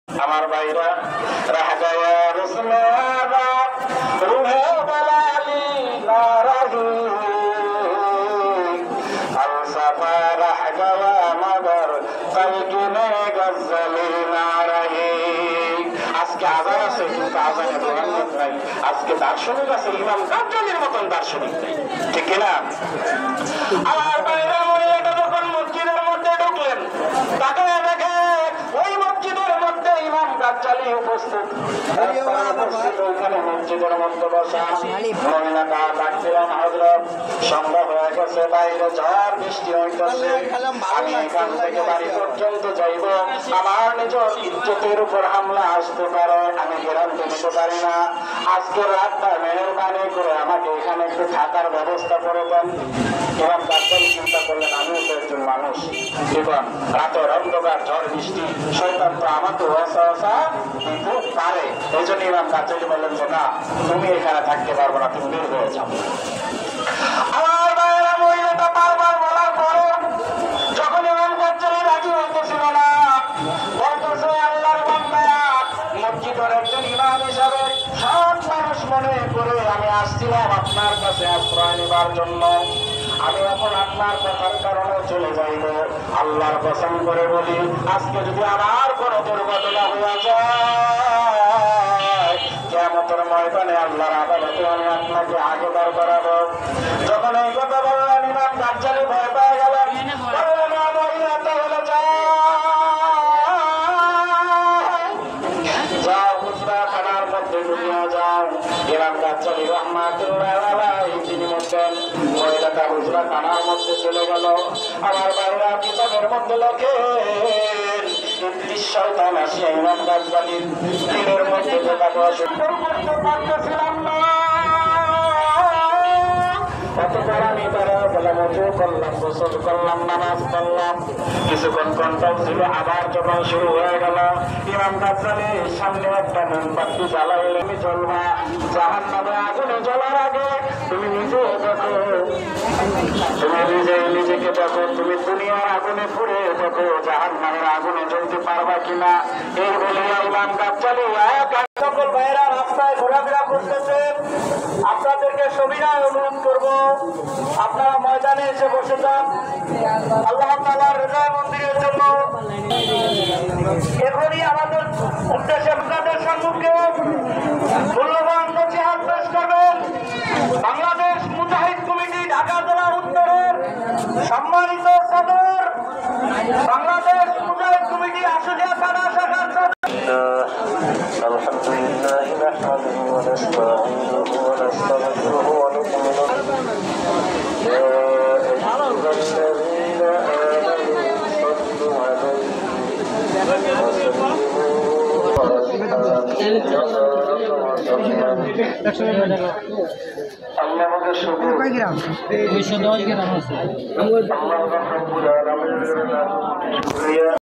আমার ভাইরা রাহগায়া রুসমাবা রুহে বালালি নারাহি আল সাফা রাহগায়া মাদার তালকিনে গজলি নারাহি। আজকে আজান আছে কিন্তু আজানে বরাদ্দ নাই। আজকে দার্শনিক আছে, ইমাম গাজ্জালির মতন দার্শনিক নেই, ঠিক কিনা? আমার ভাইরা মহিলাটা যখন মসজিদের মধ্যে ঢুকলেন, তাকে দেখে ওই মসজিদের মধ্যে ইমাম গাজ্জালি উপস্থিত। ওইখানে মসজিদের মধ্যে বসা মহিলাটা ডাকছিলেন, হযরত সন্ধ্যা হয়ে গেছে, বাইরে ঝড় বৃষ্টি হইতেছে, আমি এখান থেকে বাড়ি পর্যন্ত যাইব, আমার নিজের ইজ্জতের উপর হামলা আসতে পারে, আমি গ্যারান্টি নিতে পারি না। আজকে রাতটা মেহরবানি করে আমাকে এখানে একটু থাকার ব্যবস্থা করে দেন। ইমাম গাজ্জালি চিন্তা করলেন, আমিও তো একজন মানুষ, এবং রাতের অন্ধকার ঝড় বৃষ্টি শয়তান তো আমাকে ওয়াসওয়াসা দিতে পারে। এই জন্য ইমাম গাজ্জালি বললেন যে না, তুমি এখানে থাকতে পারবো না, তুমি বের হয়ে যাও। আমার ভাইয়েরা মহিলাটা বারবার বলার পরে যখন ইমাম গাজ্জালি রাজি হইতেছিল না, বলতেছে আল্লাহর বান্দা, মসজিদের একজন ইমাম হিসাবে সব মানুষ মনে করে আমি আসছিলাম আপনার কাছে আশ্রয় নেবার জন্য। আমি এখন আপনার কথার কারণে চলে যাইব। আল্লাহর কসম করে বলি, আজকে যদি আমার কোনো দুর্ঘটনা হয়ে যায়, কিয়ামতের ময়দানে আল্লাহর আদালতে আমি আপনাকে আগে দাঁড় করাবো। যখন এই কথা বললেন, ইমাম গাজ্জালি ভয় পেয়ে গেলেন, বললেন মহিলা তাহলে যাও, হুজরা খানার মধ্যে ঢুকিয়ে যাও। ইমাম গাজ্জালি রাহমাতুল্লাহ আলাইহি তিনি বলছেন, মহিলাটা হুজরা খানার মধ্যে চলে গেল। আমার বাইরা কিতাবের মধ্যে লেখেন, ইবলিস শয়তান আসিয়া ইমাম গাজ্জালির দিনের মধ্যে কথা বলা শুরু করতে পারতেছিলাম না। কতবার আমি তারা বললাম, ওযু করলাম, গোসল করলাম, নামাজ পড়লাম, কিছুক্ষণ কন্ট্রোল ছিল। আবার যখন শুরু হয়ে গেল, ইমাম গাজ্জালির সামনে একটা মোমবাতি জ্বালাইলে আমি জ্বলবা। জাহান্নামে আগুনে জ্বলার আগে তুমি নিজে দেখো, তুমি নিজেকে দেখো, তুমি দুনিয়ার আগুনে পুড়ে দেখো, জাহান্নামের আগুনে জ্বলতে পারবা কিনা। এই বলে ইমাম গাজ্জালি সকল ভাইয়েরা রাস্তায় ঘোরাফেরা করতেছেন, আপনাদেরকে সবিনয় অনুরোধ করব, আপনারা ময়দানে এসে বসে যান আল্লাহ তাআলার হৃদয় মন্দিরের জন্য। এখনই আমাদের উদ্দেশ্যে আপনাদের সম্মুখে মূল্যবান নসিহত পেশ করবেন বাংলাদেশ মুজাহিদ কমিটি ঢাকা জেলা উত্তরের সম্মানিত সদর, বাংলাদেশ মুজাহিদ কমিটি আশুলিয়া থানা শাখার সদর। আলহামদুলিল্লাহ নাহমাদুহু ওয়া নাস্তাঈনুহু ওয়া নাস্তাগফিরুহু ওয়া নু'মিনু বিহি ইয়া আইয়ুহাল্লাযীনা আমানু সাল্লু আলাইহি ওয়া সাল্লিমু। আল্লাহ আমাদের শুকর, আল্লাহ রাব্বুল আলামিনের শুকরিয়া।